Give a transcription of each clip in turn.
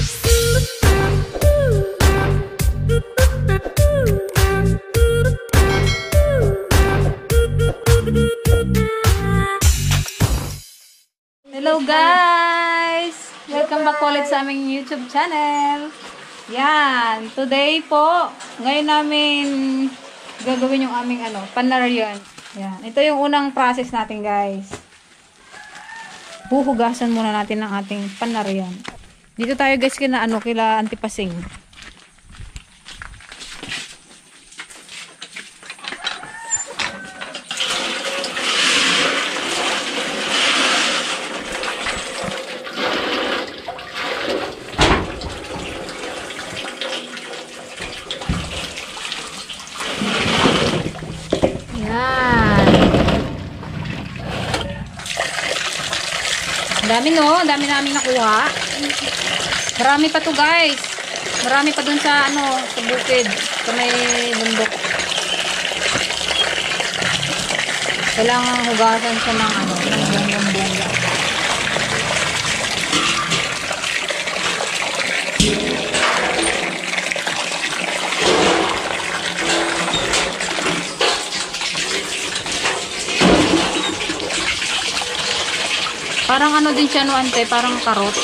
Hello guys! Welcome back ulit sa aming YouTube channel. Yan, today po, ngayon namin gagawin yung aming panaryan. Yan, ito yung unang process natin guys. Huhugasan muna natin ng ating panaryan. Dito tayo guys kila Antipasing. Dami no, dami namin nakuha. Marami pa to guys. Marami pa dun sa sa bukid, sa may bundok. Kailangan hugasan siya ng bongga. Parang din siya ante, parang karot.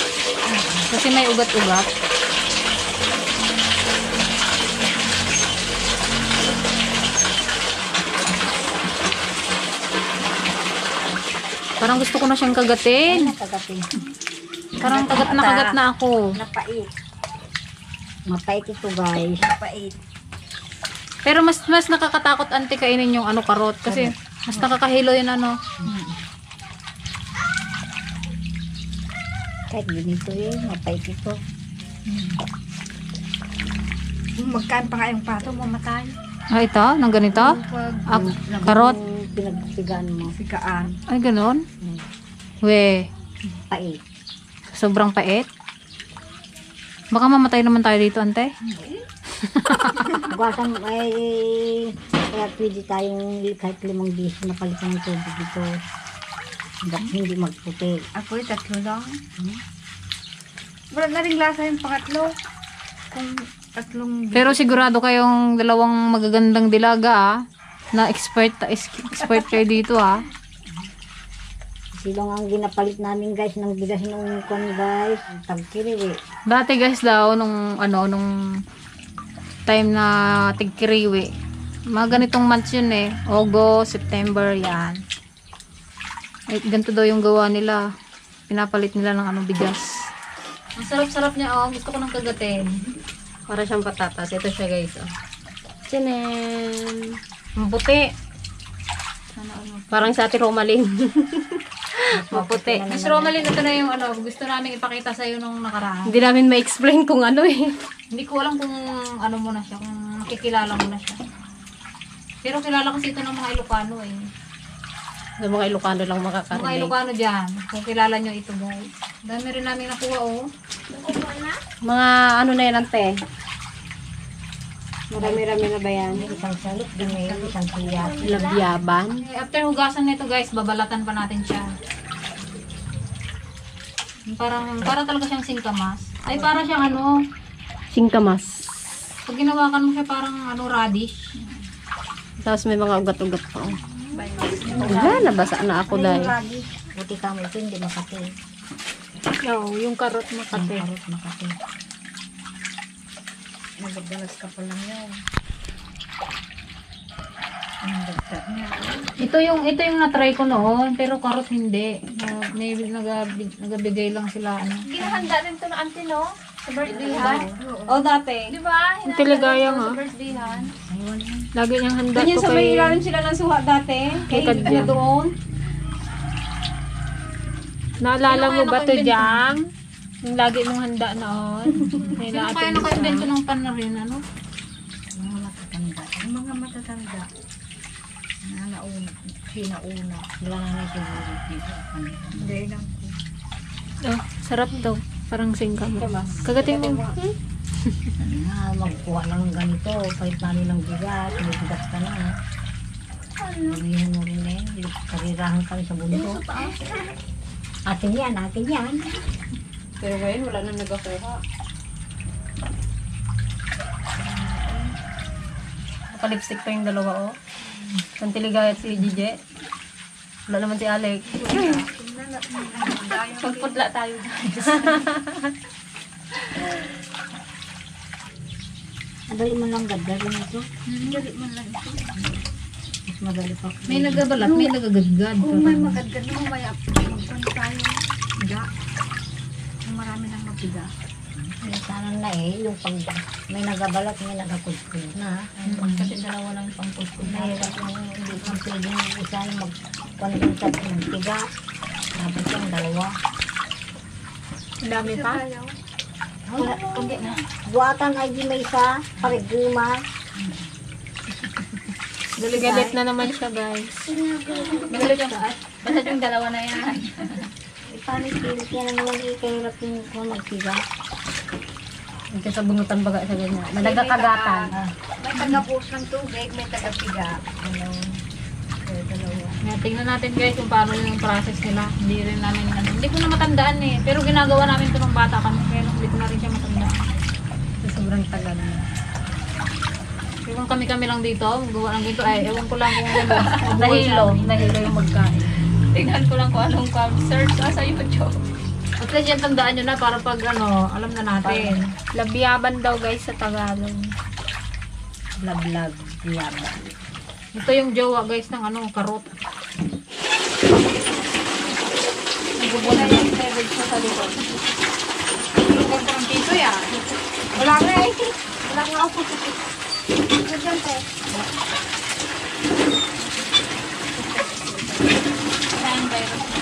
Kasi may ugat-ugat. Parang gusto ko na siyang kagatin. Parang kagat na ako. Napait. Mapait ito guys. Napait. Pero mas nakakatakot ante kainin yung karot. Kasi mas nakakahilo yun Kahit ganito mapait ito. Magkaan pa nga yung pato, mamatay. Ito? Nang ganito? Karot? Pinagsigaan mo. Sigaan. Ay, ganon? We. Pait. Sobrang pait? Baka mamatay naman tayo dito, ante? Buwasan ay kaya pwede tayong kahit 5 beses na palitan ng tubig dito. Hindi magputi. Ako 3 lang. Wala na rin lasa yung pangatlo. Kung 3 Pero sigurado kayong 2 magagandang dilaga na expert kayo dito Silong ang ginapalit namin guys ng bigas nung guys. Tagkiriwi. Dati guys daw nung time na tigkiriwi. Mga ganitong months yun August, September yan. Ganito daw yung gawa nila. Pinapalit nila ng bigas. Ang sarap-sarap niya gusto ko ng kagatin. Para siyang patatas. Ito siya guys Tinen. Maputi. Parang sa atin Romalyn. Maputi. Miss Romalyn, ito na yung gusto namin ipakita sa iyo nung nakaraan. Hindi namin ma-explain kung Hindi ko alam kung mo na siya, kung makikilala mo na siya. Pero kilala kasi ito ng mga Ilocano Sa mga Ilocano lang makakarinig. Mga Ilocano dyan. Kung kilala nyo ito guys. Dami rin namin nakuha Mga na yan ante? Marami-rami na ba yan? Isang salot, isang kiyat. Labyaban. After hugasan nito guys, babalatan pa natin siya. Para talaga siyang singkamas. Ay para siyang singkamas. Pag ginawakan mo siya parang radish. Tapos may mga ugat-ugat pa nabasa na ako dahil. Buti kami ito, hindi makati. No, yung karot makati. Yung karot makati. Nagdalas ka pa lang yun. Ito yung na-try ko noon, pero karot hindi. Nagabigay lang sila. Ginahanda rin ito na auntie, no? Sa birthday-han. Dati. Di ba? Ang tiligaya Sa birthday-han. Lagi niyang handa Ganyan to sa kay... may ilalim sila ng suha dati. Kay Kadya doon. Naalala mo ba to, Jam? Yung lagi mong handa noon. Sino kaya naka-invento ng panarin, Mga matatanda. Yung mga matatanda. Sinauna. Sila na siguro dito. Hindi lang ko. Sarap to. Parang singkamas. Kagating mo. Magkuha lang ng ganito. Kahit namin ng bigas. May bigas ka na. Sabihin mo rin karirahan kami sa bundok. Atin yan. Pero ngayon wala nang nagakuha. Naka-lipstick pa yung dalawa, oh. Santiligay at si Gigi. Wala naman si Alec. Pagpudla tayo guys. Madali mo lang gagawin ito. Dali man lang ito. Mas madali pa. May nagabalat, may nagagadgad. Kung may maganda mo, may magpun tayo. Higa. Kung marami nang maghiga. Kaya sana na yung pag may nagabalat, may nagakudkud na. Kasi dalawa lang yung pangkuskud na. Mahirap yung hindi kang pwede yung isa yung magkondensat ng tiga. Tapos yung dalawa. Ang dami pa. Wala, hindi na. Buatan ay di may isa, pariguma. Galit na naman siya, guys. Basta yung dalawa na yan. Ipanik-pilit yan naman ikahirap yung kung magtiga. Hindi sa bunutan baga sa ganyan. Nagkakagatan. May taga-push ng tubig, may taga-tiga. Dalawa. Ngayon, tingnan natin guys kung paano yung process nila. Hindi rin namin, hindi ko na matandaan eh. Pero ginagawa namin ito nung bata kami. Kaya hindi ko na rin siya matandaan. Sa sobrang tagal na. Kung kami lang dito, gawa lang dito. Ay, ewan ko lang kung ano. Nahilo yung magkain. Tingnan ko lang kung anong search sa YouTube. At least yan tandaan nyo na para pag ano, alam na natin. Labyaban daw, guys, sa Tagalog. Blag-blag, yaba. Ito yung jowa guys ng ano, karot. Nagbubula yung leverage mo sa likod. Yung ganda ng piso yan. Wala nga eh. Wala nga ako. Saan virus na?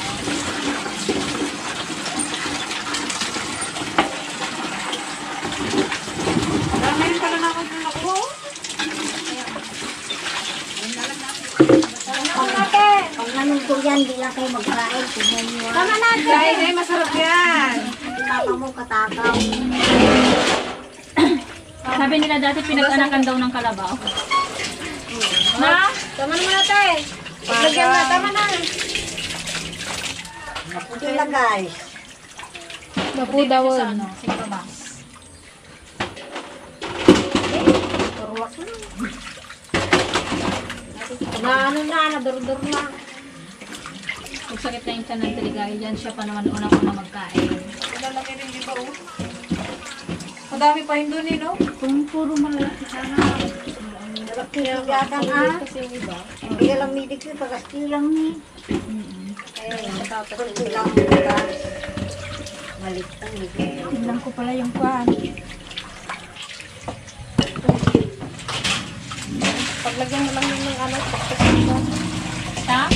Marami rin pala na ako ng ako. Pag nanungtong yan, di lang kayo magkain. Tignan nyo. Tama na, Jai. Masarap yan. Tama mo katakaw. Sabi nila dati pinag-anakan daw ng kalabaw. Na? Tama naman natin. Lagyan na, tama na. Naputi na guys. Napu daw. Sa ano, singrabas. Na ano na, nadurdor na. Magsakit na yung tiyan ng Tiligay. Diyan siya pa naman unang-una magkain. Malalaki rin di ba oh? Madami pa yung dun eh no? Kung puro malalaki sana. Nagkakiyatan ah. Hindi lang midik yun, pagkastilang ni. Tapos lang bukas. Malit ang midik. Tignan ko pala yung kwan. Paglagyan mo lang yung ano, Ta?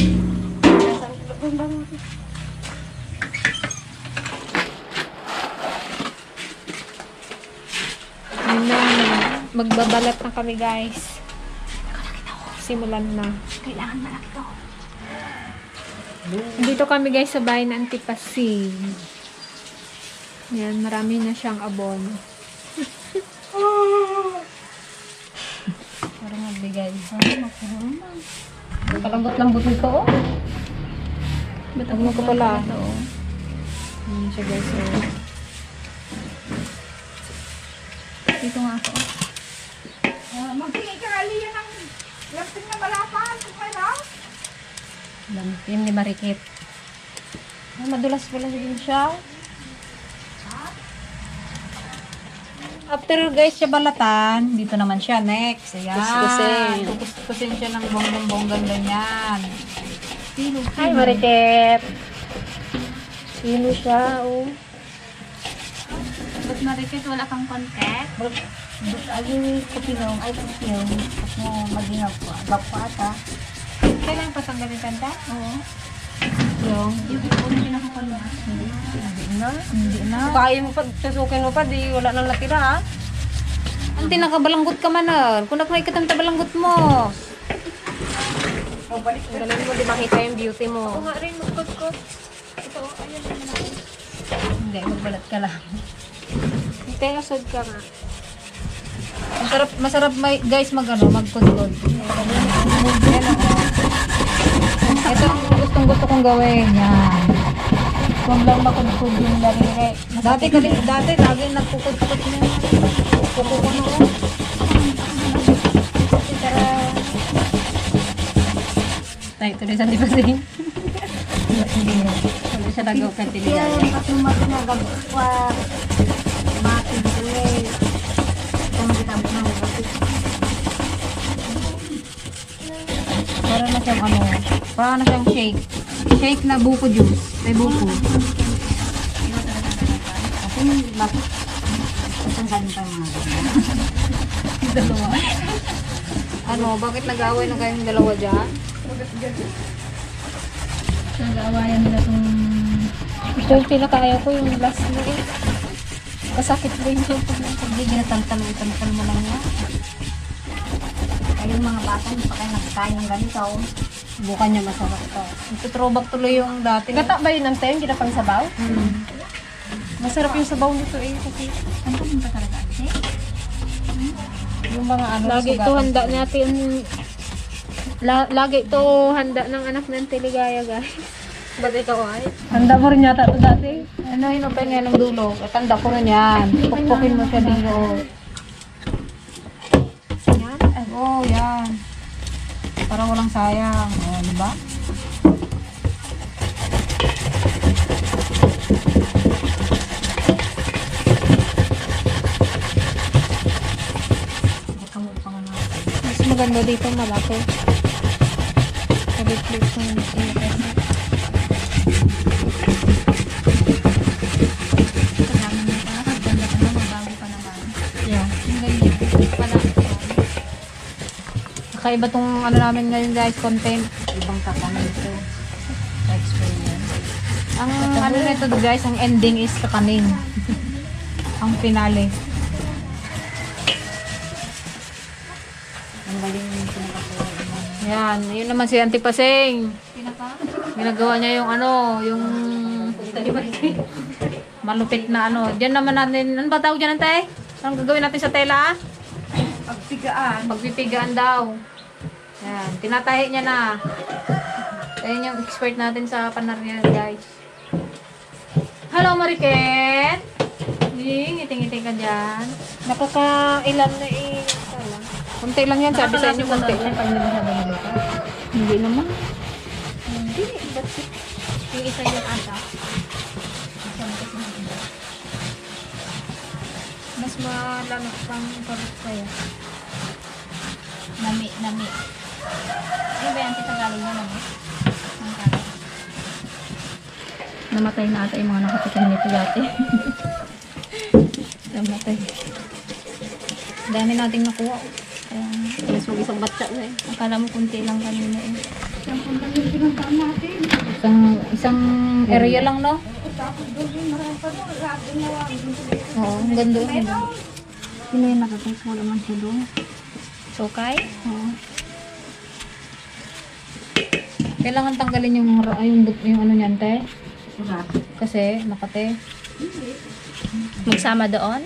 magbabalat na kami, guys. Simulan na. Kailangan malaki to. Dito kami, guys, sa bahay ng Antipasig. Yan, marami na siyang abon. Parang magbigay. Kalambot-lambot nito, oh. Ba't mo ko pala? Yan siya, guys. Oh. Dito nga ako. Magtingin ka aliyan ng lampin na malapan. Okay lang? Lampin ni Marikit. Madulas pala din siya. After guys siya balatan, dito naman siya next. Ayan. Kuskusin. Kuskusin siya ng bonggang ganyan. Hi, Marikit. Sino siya, oh? Ba't Marikit, wala kang contact? Ay, kupinong, ay kupinong. At mo magingap ko. Agap ko ata. Kailangan patanggalin kanta? Oo. Yung ipon pinakakalma. Hindi na. Kaya mo pa, susukin mo pa, di wala nang natira, ha? Ante, nakabalanggot ka manar. Kung nakaikat ang tabalanggot mo. Ang galing mo, di makita yung beauty mo. Nga rin magkot-kot. Ito, ayun naman ako. Hindi, magbalat ka lang. Hindi, asod ka nga. Masarap guys magkudkod. Ito ang gustong-gusto kong gawin. Yan. Kung lang makudkod yung daliri. Dati lagi nagkukudkod mo. Kukukuno. Tara. Tayo tuloy sa Tipasing. Hindi siya nagaw ka Kaya tiligaya. yung patumag na gagwa, matig tuloy. Kung gitabot na matig. Para na siyang ano, para na siyang shake. Shake na buko juice. May buko. Kasi bakit? Kasi galing pa yung mga Dalawa. Ano, bakit nag-away na kayong dalawa dyan? Nag-aawayan nila itong... Ito yung pinakaayaw ko, yung last na eh. Kasakit ba yung siya pag Hindi ginatantal mo lang yan. Ay, yung mga bata, hindi pa kayo nagkain ng ganito. Bukan niya masarap to. Ito throwback tuloy yung dati. Gata ba yun ng tayo, ginapang sabaw? Masarap yung sabaw nito eh. Kasi Ano po yung talaga? yung mga ano, Lagi ito sugatan. handa natin. Lagi ito handa ng anak ng Teligaya, guys. Ba't ikaw ay? Handa mo rin yata ito dati. Ano, hinupin nga ng dulo. Tanda ko na yan. Pukpukin mo siya dito. Yan? Oo, yan. Para walang sayang. O, diba? Mas maganda dito malaki. Sabit-bit ko yung yeah. Yung ganyan. Malaki. Kakaiba tong ano namin ngayon guys, content. Ibang kakanin ito. Experience. Ang ano nito guys, ang ending is kakanin. Ang finale. Ang galing yung pinakakuha. Yan, yun naman si Auntie Paseng. Ginagawa niya yung ano, yung malupit na ano. Diyan naman natin, ano ba tawag dyan, Ante? Anong gagawin natin sa tela? Pagpigaan. Pagpipigaan daw. Yan, tinatahi niya na. Ayun yung expert natin sa panaryan, guys. Hello, Mariket! Ngiti-ngiti ka dyan. Nakakailan na eh. Kunti lang yan, sabi sa inyo, kunti lang. Hindi naman. Hindi, ba't yung isa yung ata? Mas malamig pang parot kaya. Nami. Ano ba yan? Tagalog na nami? Namatay na ata yung mga nakatikim nito dati. Namatay. Dami nating nakuha. Mas mag-isang batsa na eh. Akala mo kunti lang kanina eh. Isang area lang, no? Oo, ang ganda. Sino yung nakatays mo naman siya doon? Sukay? Kailangan tanggalin yung ano niyan, te. Surat. Kasi, nakate. Magsama doon?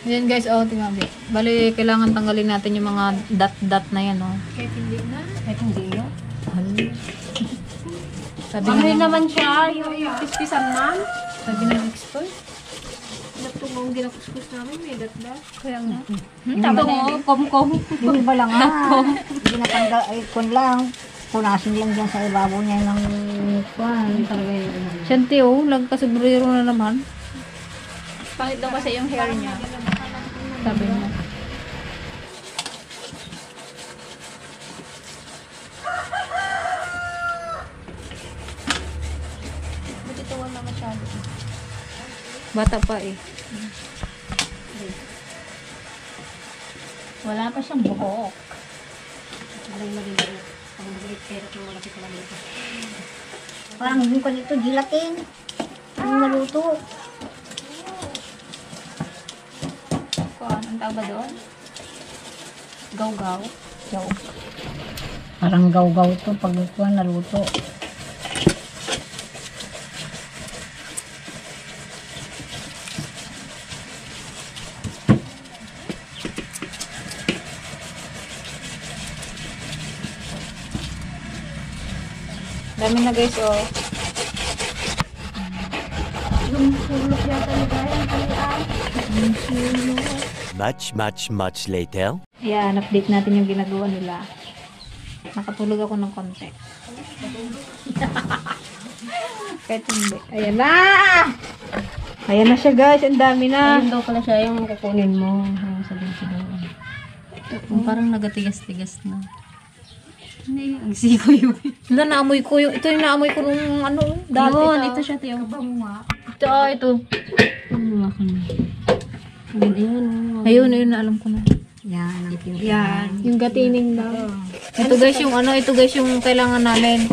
Yan guys, oh, tingnan mo. Bali, kailangan tanggalin natin yung mga dot-dot na yan, oh. Kahit hindi na. Kahit hindi yun. Sabi Ano nga, naman siya? Yung pispisan man? sabi ng expert. Natungong ginakuskus namin, may dat-dat. Kaya nga. Tama na yun. Kom-kom. Hindi ba lang Hindi natanggal. Ay, kun lang. Punasin lang dyan sa ibabaw niya ng kwan. Talaga yun. Siyempre, oh, nagkasubrero na naman. Pangit daw kasi yung hair niya. Sabi niya. Ba't ito wala masyado? Bata pa eh. Wala pa siyang buhok. Alay maliit. Ang maliit pero kung wala pa dito. Parang yung ko dito, gelatin. Ang maluto. Kuan, ang tawag ba doon? Gaw-gaw? Gaw. Parang gaw-gaw to pag kuha naluto. Dami na guys, oh. Yung sulok yata ni Brian, kaya. Yung sulok. Much later. Ayan, update natin yung ginagawa nila. Nakatulog ako ng konti. Kahit hindi. Ayan na! Ayan na siya guys, ang dami na. Ayun daw pala siya yung kukunin mo. Yung sabi-sabi. Yung parang nagatigas-tigas na. Hindi, ang siko yun. Wala, naamoy ko yung, ito yung naamoy ko nung ano, dati. Yun, ito siya, tiyo. Ito, ito. Ano ka na? Yan. Ayun, ayun, alam ko na. Yan, ang cute. Yan. Yung gatining daw. Ito guys, yung ano, ito guys, yung kailangan namin.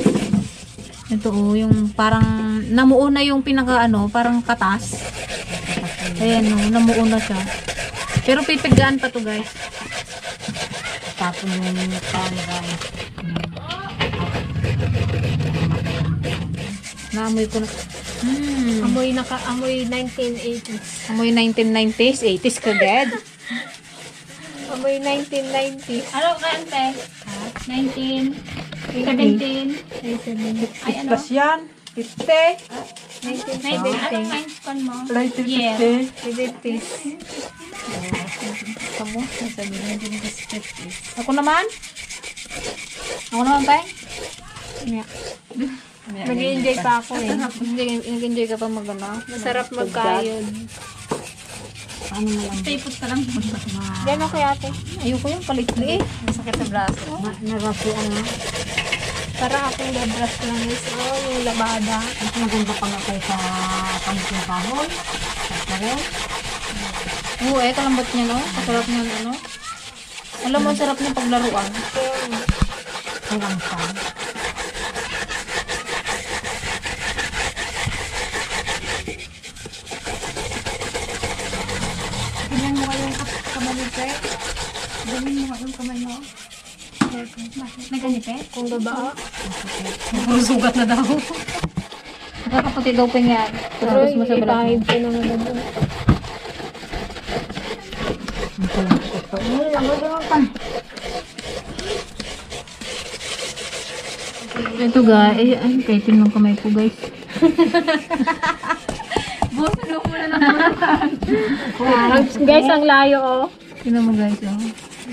Ito yung parang, namuo na yung pinaka ano, parang katas. Ayan, namuo na siya. Pero pipigaan pa to guys. Tapos yung pangan. Naamoy ko na. Amoy 1980s. Amoy 1990s, 80s ka dead. Amoy 1990s. Ano ka, ante? 19... 17. Ay, ano? Plus yan. 50. 1990. Anong mindpan mo? 50. 50s. Kamu? Sabi na din kasi 50s. Ako naman? Ako naman, tay? Nag-enjoy pa ako eh. Nag-enjoy ka pa mag-ano? Masarap magkayod. Paano na lang? Tapos ka lang. Gano'n kaya ate? Ayoko yung palikli eh. Masakit sa braso. Narasuan na. Para akong labras lang is yung labada. Mas maganda pa nga kayo sa pangitong kahoy. Pero, Oo, kalambot niya, no? Masarap niya, ano? Alam mo, sarap niya paglaruan. hanggang saan. Tingnan mo kayong kamay ni Pe. Gamin mo kayong kamay mo. Naganipet? Kung baba. Puro sugat na daw. Nakakaputi daw pa niya. Tapos mo sa balat mo. Ipahid ko naman na doon. Ito guys, ay kaitin ng kamay ko guys. Guys, ang layo oh. Tingnan mo guys, oh.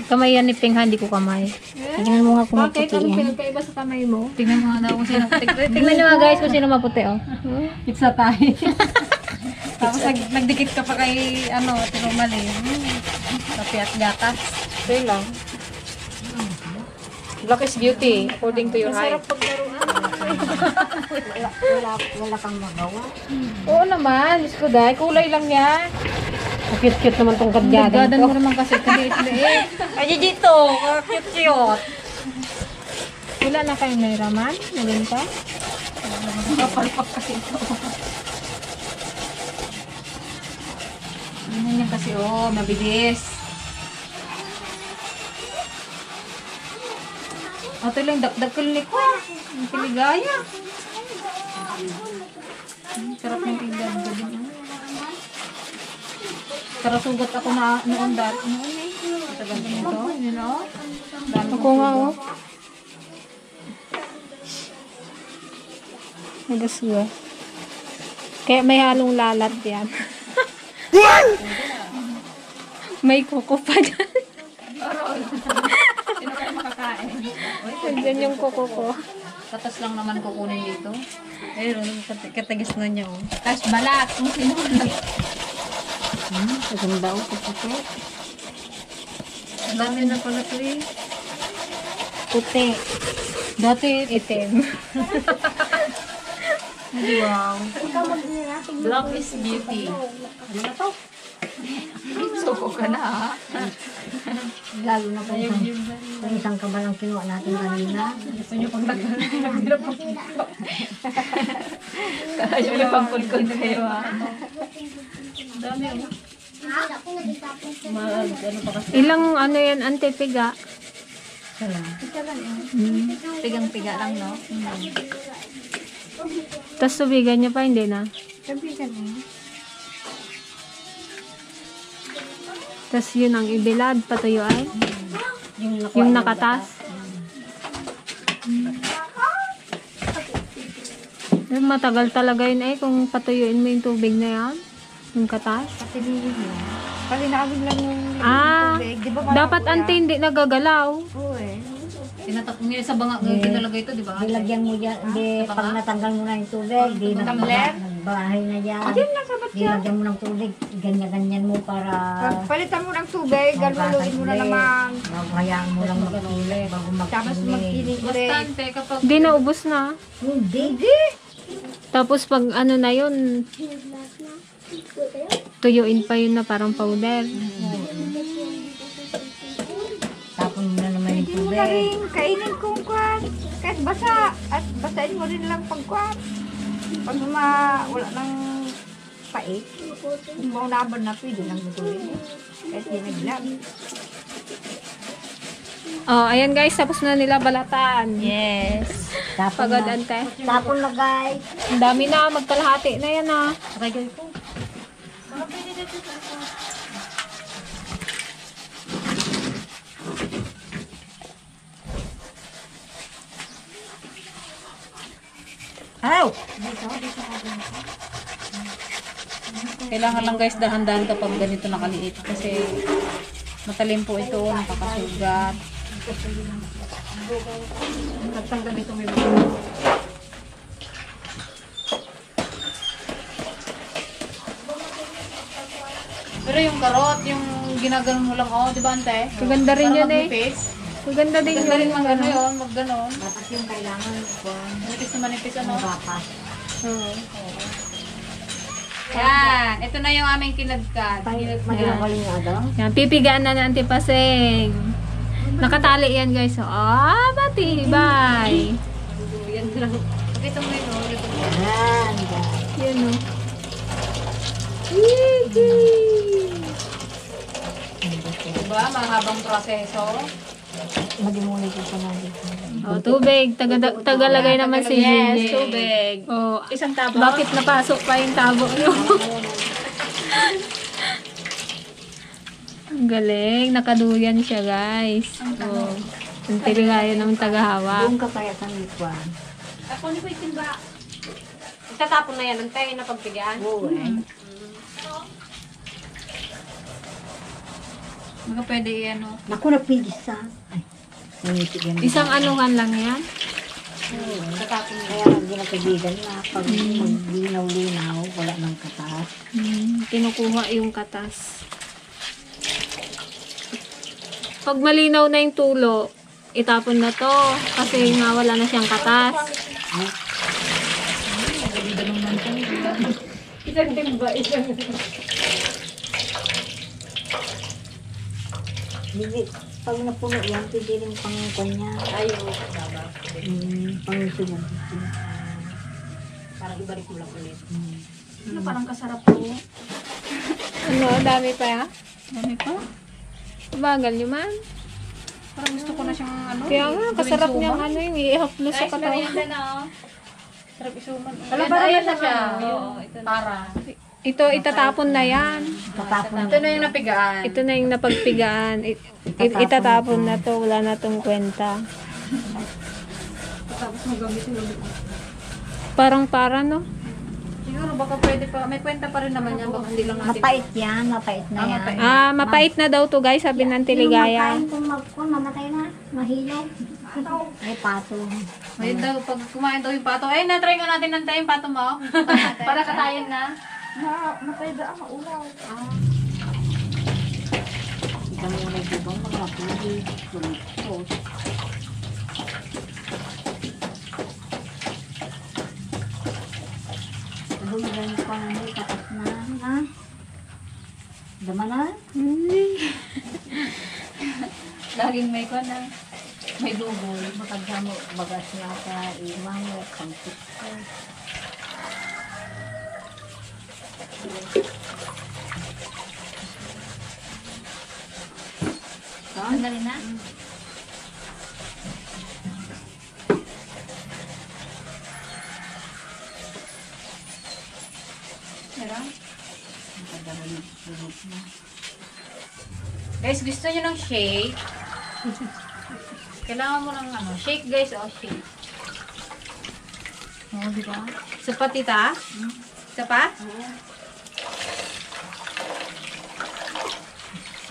Kamay yan ni Ping, hindi ko kamay. Tingnan mo nga kung Bakit? maputi Anong yan. pinagkaiba sa kamay mo? Tingnan mo nga daw kung sino puti. Tingnan nyo nga guys kung sino maputi, oh. Pizza tayo. Tapos nagdikit ka pa kay, ano, tinumali. Kapi at gatas. Okay lang. Black is beauty, according to your height. Masarap paglaruan. Wala kang magawa. Oo naman, Diyos ko dahil, kulay lang yan. Cute-cute naman tong Gadan mo naman kasi, kuliit-liit. Ay, dito! Cute-cute! Wala na kayong may raman? Maganda? Kapalpak kasi ito. Ano yan kasi, oh, mabilis. Ito lang, dagdag kulik ko. Ang piligaya. Sarap ng piligaya. Pero sugat ako na noon dati. Noon eh. Tagal nito. Yun o. Ako nga oh. Nagaswa. Kaya may halong lalat yan. May kuko pa dyan. Sino kayo makakain? Nandiyan yung kuko ko. Katas lang naman kukunin dito. Ayun, katagis na niya oh. Tapos balat. Kung sino Maganda o, cute-cute. ang dami na pala ito eh. Puti. Dati, Itim. wow. Black is beauty. Ano na to? Suko ka na ha? Lalo na po kung isang kabal ang kinuha natin kanina. Gusto nyo pang dagdag. Kaya may pampulkod kayo ha? Dami oh. Ano pa kasi? Ilang ano yan, antipiga? Pigang-piga lang no? Tapos tubigan niya pa, hindi na. Tapos yun ang ibilad, patuyo ay. Yung nakatas. Matagal talaga yun eh, kung patuyuin mo yung tubig na yan. Yung katas. Kasi naabig lang yung Ah, tubig. Di ba malabo dapat yan? ante hindi nagagalaw. Oo eh. Tinatakong nila sa banga, kinalagay ito, di ba? Dilagyan mo dyan, di, pag natanggal mo na yung tubig, di Tumbler? nagbahay na dyan. Diyan lang sa batya. Dilagyan mo ng tubig, ganyan-ganyan mo para Palitan mo ng tubig, galuluin mo na naman. hayaan mo lang mag-ulit bago Tapos mag-ulit. magkinig ulit. Bastante kapag... Hindi naubos na. Hindi. Tapos pag ano na yun, tuyuin pa yun na parang powder. Tapon mo na naman yung Hindi mo tubig. na rin kainin kung kwan. Kahit basa. At basahin mo rin lang pag kwan. Pag wala nang pait. Kung maunaban na, pwede lang gawin. Kahit hinaglag. Oh, ayan guys, tapos na nila balatan. Yes. Tapon Pagod na. ante. Tapon na guys. Ang dami na, magkalahati na yan ah. Ragay ko. Ayaw. Kailangan lang guys dahan-dahan kapag ganito nakaliit kasi matalim po ito, nakakasugat. Nagtanggal ito may Pero yung karot, yung ginaganon mo lang, oh, di ba ante? Maganda rin Para yun eh. magnipis. Maganda din Maganda rin yun. mag ano yun, mag ganon. Dapat yung kailangan kung Manipis na manipis ano. mabapas. Oo. Yan, ito na yung aming kinagkad. Magagaling nga daw. Yan, pipigaan na ng antipaseng. Nakatali yan guys. Ah, batibay. Yan lang. Pakita mo yun, oh. Yan. Yan o. Diba, mahabang proseso. Mag-imunay ko pa na dito. Oh, tubig. Tagalagay naman si Yes, Julie. tubig. Oh, Isang tabo. bakit napasok pa yung tabo nyo? Ang galing. Nakaduyan siya guys. Oh. Ang tiligayo naman tagahawak. Doon ka kaya sa likwan. Ako ni ko itimba. Itatapon na yan, antay na pagpigyan. Oo eh. Mga pwede ano. Naku, napigisa. Ay. Nangisig yan. Isang anuhan lang yan. Itatapon na. Kaya lang ginatabigan na pag maglinaw-linaw, wala nang katas. Kinukuha yung katas. Pag malinaw na yung tulo, itapon na to. Kasi nga wala na siyang katas. Isang timba, isang Hindi, pag napuno yan, pwede rin pang kanya. Ayaw. Pang sunog. Parang ibalik mo lang ulit. Hmm. Parang kasarap po. Ano, dami pa ya? Dami pa. Bagal nyo man. Parang gusto ko na siyang ano. Kaya nga, kasarap niyang ano yung i-haplos sa katawan. Sarap isuman. Wala ba rin na siya? Oo, ito na. Para. Ito, itatapon na yan. Tatapon Ito na yung napigaan. Ito na yung napagpigaan. Itatapon na to. Wala na tong kwenta. Tapos magamit yung ulit. Parang para, no? Siguro baka pwede pa. May kwenta pa rin naman yan. Baka hindi lang natin. Mapait yan, mapait na yan. mapait. Ah, mapait na daw to guys, sabi ng Tiligaya. Yung magkain kung mamatay na, mahilo. Ay, pato. Ayun daw, pag kumain daw yung pato. Ay, na-try ko natin ng yung pato mo. Para katayin na. Matayda ang maulaw. Ikaw mo na ito bang mga puli. Kulit. Magaling pa nga may katas na. Ha? Dama na? Laging may ko na. May dugol. Makagamo bagas niya sa imang o kampit. Sandali na. Meron? Guys, gusto nyo ng shake? Kailangan mo ng ano, shake guys, oh, shake. Oh, di ba? Isa pa, tita? Isa pa?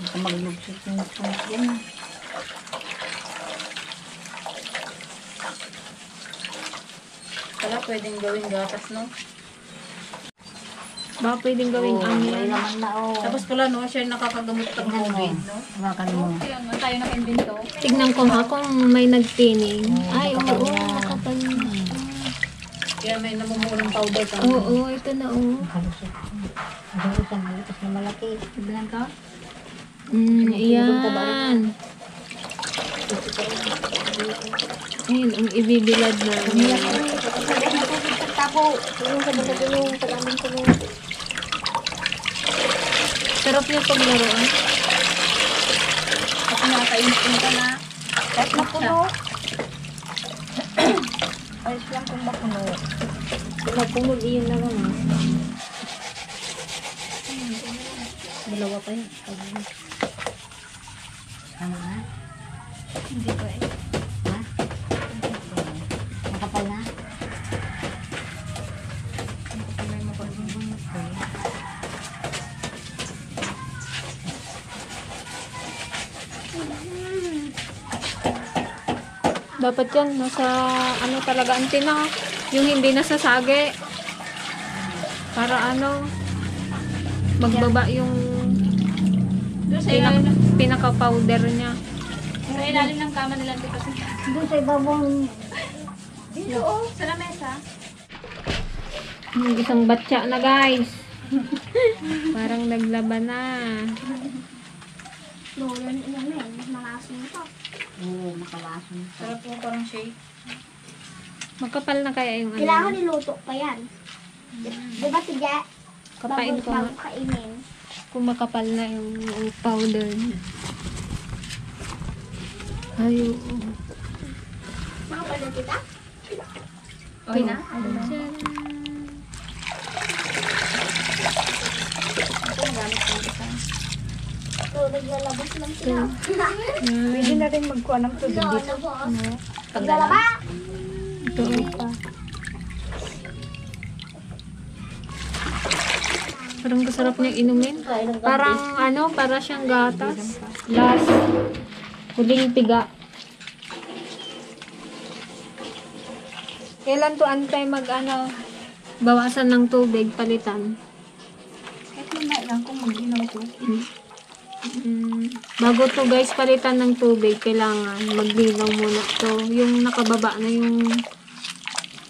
Baka maglugsot yung sungit yan. Wala pwedeng gawing gatas, no? Baka pwedeng gawing May onion. laman na oh. Tapos pala, no, siya yung nakakagamot ng Tingnan mo. COVID, no? Hawakan mo. Kaya nga tayo naka-invento. Tignan ko nga kung may nagtining. Ay, oo, makapal na. Kaya may namumurong powder ka. Oo, ito na, oo. Halusot. Halusot ang malakas na malaki. Tignan ka? Yan. Ayun, ang ibibilad na. Sarap niya paglaruan. Kasi nakakainsin ka na. Kahit mapuno. Ayos lang kung mapuno. Pumul iyon na lang. Dalawa pa yun. Ano na? Hindi pa eh. Ha? Nakapal na? May mapagbubunog ko. Dapat yan, nasa ano talaga ang tina. Yung hindi nasasage. Para ano, magbaba yung Doon sa ilalim, pinaka-powder niya. sa ilalim ng kama nila dito kasi. Doon sa ibabang Dito oh, sa lamesa. Yung isang batya na guys. Parang naglaban na. oo, makalason. Sarap po parang shake. Makapal na kaya yung Kailangan ano. niluto pa yan. Di ba tiga? Kapain ko nga. Bago kainin. Kung makapal na yung powder niya. Ayun. Makapal na kita? Okay na? So, naglalabas lang sila. Pwede na rin magkuha ng tubig dito. Paglalaba! Ito pa. Parang kasarap niya inumin. Parang ano, para siyang gatas. Last. Huling piga. Kailan to antay mag ano, bawasan ng tubig, palitan. Kahit mamaya lang kung mag-inaw ko. Bago to guys, palitan ng tubig, kailangan maglinaw muna to. Yung nakababa na yung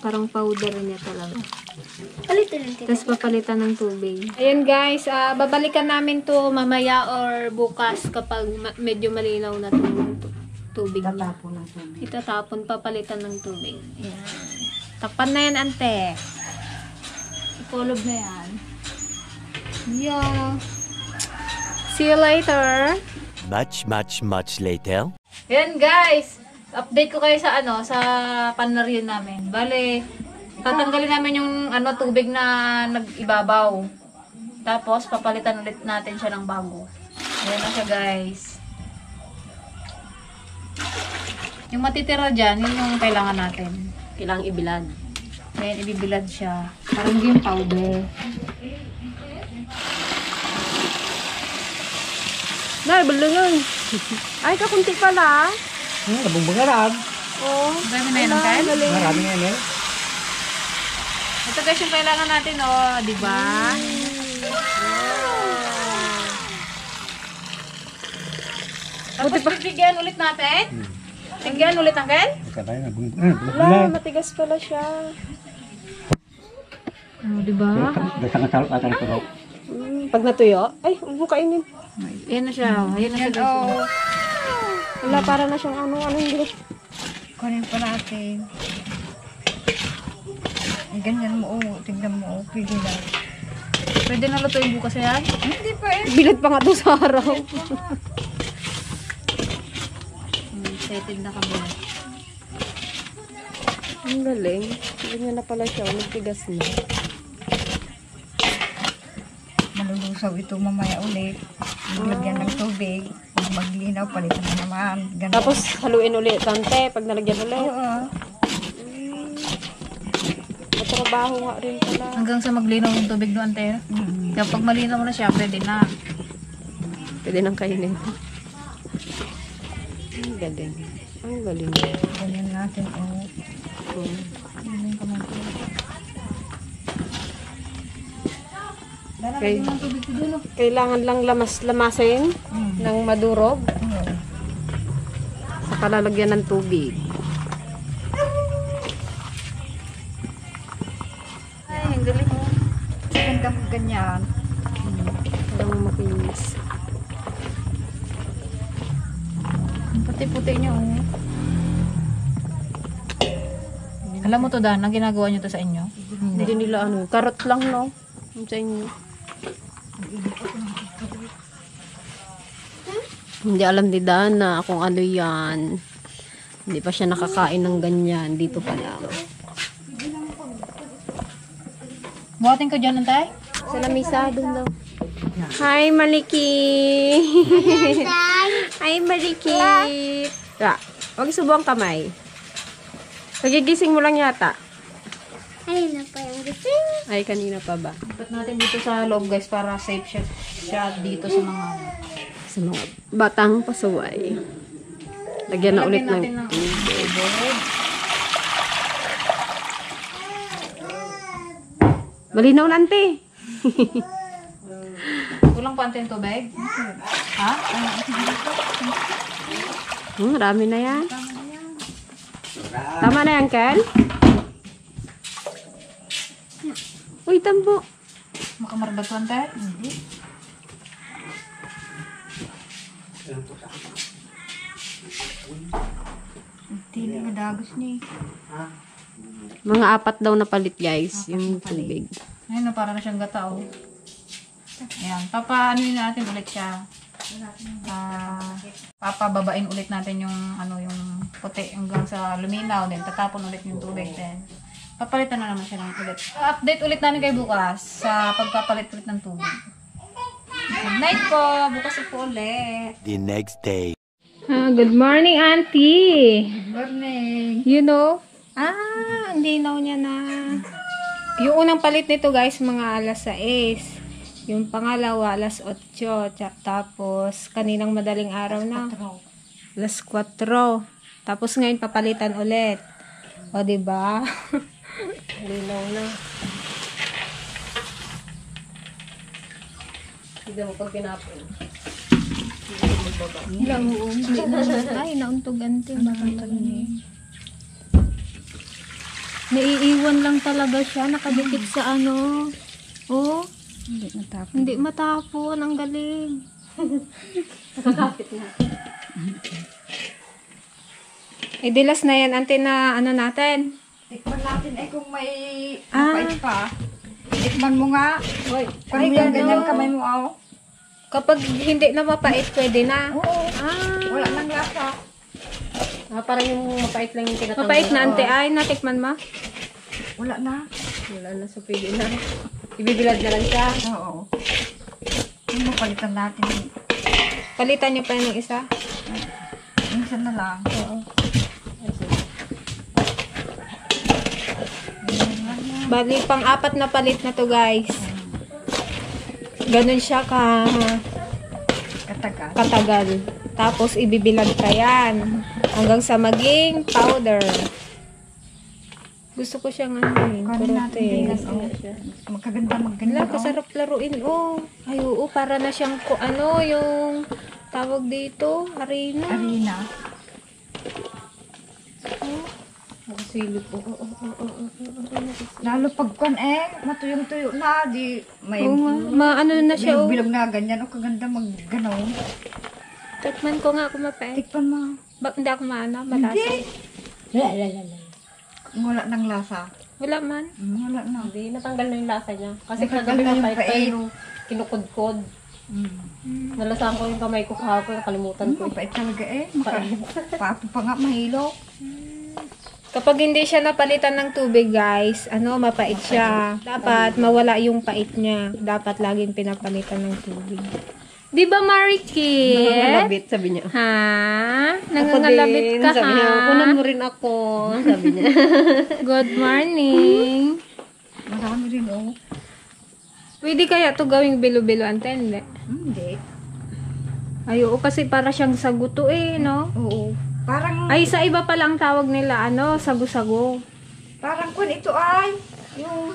parang powder niya talaga. Palitin kita. Tapos papalitan ng tubig. Ayun guys, babalikan namin to mamaya or bukas kapag medyo malinaw na tong tubig niya. Tatapon ng tubig. Itatapon, papalitan ng tubig. Ayan. Takpan na yan, ante. Ikulob na yan. Yeah. See you later. Much later. Yan guys, update ko kayo sa ano, sa panaryo namin. Bale, tatanggalin namin yung ano tubig na nag-ibabaw. Tapos papalitan ulit natin siya ng bago. Ayan na siya guys. Yung matitira dyan, yun yung kailangan natin. Kailangang ibilad. Ayan, ibibilad siya. Parang yung powder. Nay, balungan. Ay, kakunti pala. Labong bangarag. Oh. Dami na yan, okay? Marami nga yan. Ito guys yung kailangan natin, oh, di ba? Tapos bibigyan ulit natin. Bigyan ulit ang Ken? Wala, matigas pala siya. Oh, di ba? Pag natuyo, ay, huwag mo kainin. Ayan na siya. Ayan na siya guys. Wala, para na siyang ano hindi. Kunin pa natin. Ay, ganyan mo, oh. Tignan mo, oh. Pwede na. Pwede na lutuin bukas yan. Hindi pa eh. Bilad pa nga to sa araw. Excited na kami. Ang galing. Ganyan na pala siya, nagtigas na. Malulusaw ito mamaya ulit. Maglagyan ng tubig. Pag maglinaw, palitan na naman. Ganun. Tapos haluin ulit, tante, pag nalagyan ulit. Oo. Matrabaho nga rin pala. Hanggang sa maglinaw yung tubig doon, Ante. Kapag malinaw na siya, pwede na. Pwede nang kainin. Ang galing. Ang galing. Ganyan natin, oh. Ganyan ka man. Okay. Kailangan lang lamasin ng madurog. Sa palalagyan ng tubig. Ay, ang galing mo. Ganda mo ganyan. Parang makinis. Ang puti-puti niyo. Oh. Alam mo to, Dan, ang ginagawa niyo to sa inyo? Hindi nila ano. Karot lang, no? Yung sa inyo. Hindi alam ni Dana kung ano yan. Hindi pa siya nakakain ng ganyan. Dito pa lang. Buhatin ko dyan, Antay? Sa lamisa, doon daw. Hi, Maliki! Hi, Maliki! Ra, wag subuang kamay. Pagigising mo lang yata. Ayun na pa yung gising. Ay, kanina pa ba? Ipat natin dito sa loob, guys, para safe siya dito sa mga... Sa mga batang pasaway. Lagyan na ulit ng natin ng tubig. malinaw na, ante. Kulang pa ang tubig? Ha? Marami na yan. Tama na yan, Ken? Uy, tambo. Makamardag ko, Antay? Hindi. Tili madagos ni. Mga 4 daw na palit, guys. Yung tubig. Ayun na, para na siyang gata, oh. Ayan, papaano natin ulit siya. Papababain ulit natin yung yung puti hanggang sa luminaw, then tatapon ulit yung tubig, then papalitan na naman siya ng ulit. Update ulit namin kayo bukas sa pagpapalit ulit ng tubig. Good night po, bukas po ulit. The next day. Good morning, Auntie. Good morning. You know? Hindi na niya na. Yung unang palit nito, guys, mga alas 6. Yung pangalawa, alas 8. Tapos, kaninang madaling araw na. Alas 4. Tapos ngayon, papalitan ulit. O, diba? Linaw na. Hindi mo pag pinapon. Ay, nauntugan din. Naiiwan lang talaga siya. Nakadikit sa ano. Oh. Hindi matapon. Ang galing. Nakakapit na. Dilas na yan. Ante na ano natin. Tikman natin kung may mapait pa. Tikman mo nga. Kung may ganyan kamay mo, oh. Kapag hindi na mapait, pwede na. Oo. Wala nang lasa. Parang yung mapait lang yung tinatanggal. Mapait na, ante. Ay, natikman ma. Wala na. Wala na, so pwede na. Ibibilad na lang siya. Oo. Yung mapalitan natin. Palitan niyo pa ng isa. Minsan na lang. Oo. Bali, pang-4 na palit na to, guys. Ganun siya Katagal. katagal. Tapos, ibibilad pa yan. Hanggang sa maging powder. Gusto ko siyang Kunin natin kurutin. bigas, oh. Magkaganda, magganda. Wala, kasarap laruin. Oh. Ay, oo, para na siyang yung tawag dito, harina. Arena. Silip po. Lalo pagkuan matuyong-tuyo na. Di may Oo nga, maano na siya, oh. bilog na ganyan. O kaganda magganaw. Tikman ko nga kung mapait. Tikpan mo. Bakit hindi ako malasa? Wala nang lasa. Wala man. Wala na. Hindi, natanggal na yung lasa niya. Kasi Natanggal kagabi na yung mapait pa pait. yung kinukudkod. Nalasahan ko yung kamay ko kahapon, nakalimutan ko. Mapait talaga Papo pa nga mahilo. Kapag hindi siya napalitan ng tubig, guys, mapait siya. Dapat mawala yung pait niya. Dapat laging pinapalitan ng tubig. Di ba, Marikit? Nangangalabit, sabi niya. Ha? Ako Nangangalabit din, ka, sabi niya, ha? kunan mo rin ako, sabi niya. Good morning. Marami rin, oh. Pwede kaya to gawing bilo-bilo, ante? Hindi. Hindi. Ay, oo, kasi para siyang saguto no? Oo. Parang, Ay, sa iba pa lang tawag nila, sagu-sago. parang kun ito ay, yung,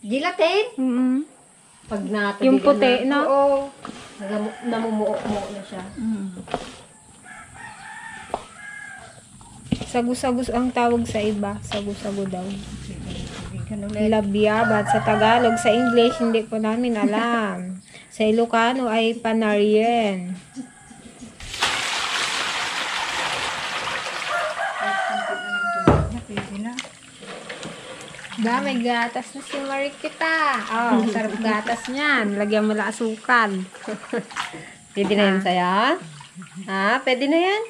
gelatin. Mm. Pag natubig Yung puti, no? Oo. namumuo na siya. Sagu-sago ang tawag sa iba. Sagu-sago daw. Labya, ba't sa Tagalog, sa English, hindi po namin alam. Sa Ilocano ay panarien. May gatas na si Marikita. Oh, sarap gatas niyan. Lagyan mo lang asukal. Pwede na yan saya? Ha? Pwede na yan?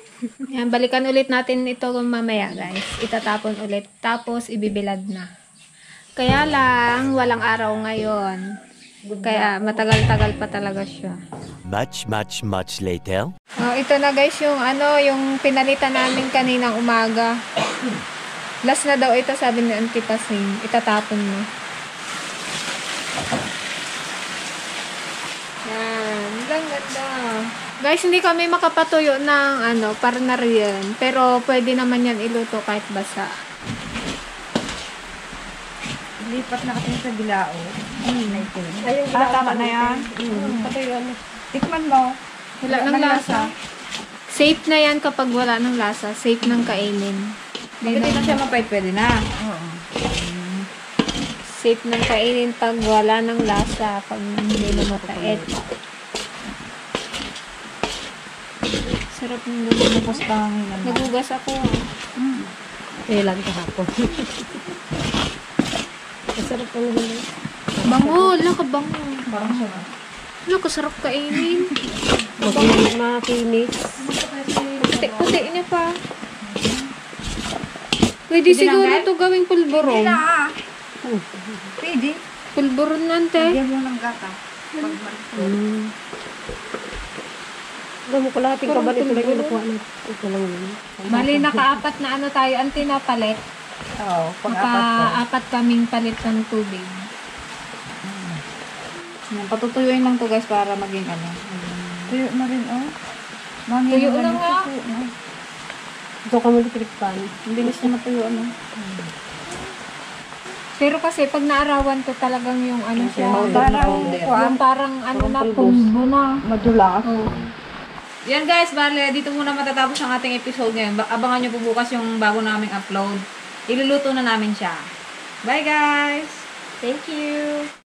Yan, balikan ulit natin ito mamaya, guys. Itatapon ulit. Tapos, ibibilad na. Kaya lang, walang araw ngayon. Kaya, matagal-tagal pa talaga siya. Much later. Oh, ito na guys, yung pinalitan namin kaninang umaga. Last na daw ito, sabi ni Auntie Pasing. Itatapon mo. Yan. Ang ganda. Guys, hindi kami makapatuyo ng parnarian. Pero pwede naman yan iluto kahit basa. Lipat na kasi sa bilao. Ayun, Tama na yan. Patuyuan mo. Tikman mo. Wala ng lasa. Safe na yan kapag wala ng lasa. Safe ng kainin. Pwede na siya mapait, pwede na. Safe ng kainin pag wala ng lasa. Pag hindi na mapait. Sarap ng gano'n. Tapos pangangin naman. Nagugas ako. Kailan kahapon. Masarap ang gano'n. Bango. Wala ka bango. Parang siya. Wala ka sarap kainin. Makinis. Puti niya pa. Pwede siguro ito gawing pulburon. Na. Pwede. Pulburon nante. Lagyan mo ng gata. Alam mo, kalahating ka ba ito lang yung nakuha natin? Ito lang yun. Mali nakaapat na tayo. Ang tinapalit. Oo, pang-apat ko. Maka-apat kaming palit ng tubig. Patutuyuin lang to guys para maging Tuyo na rin, oh. Tuyo na nga. Ito ka muli pilikpan. Ang bilis na matuyo Pero kasi pag naarawan ko talagang yung siya. Parang, Yung parang pulbo na. madulas. Oh. Yan guys, bale, dito muna matatapos ang ating episode ngayon. Abangan nyo po bukas yung bago naming upload. Iluluto na namin siya. Bye guys! Thank you!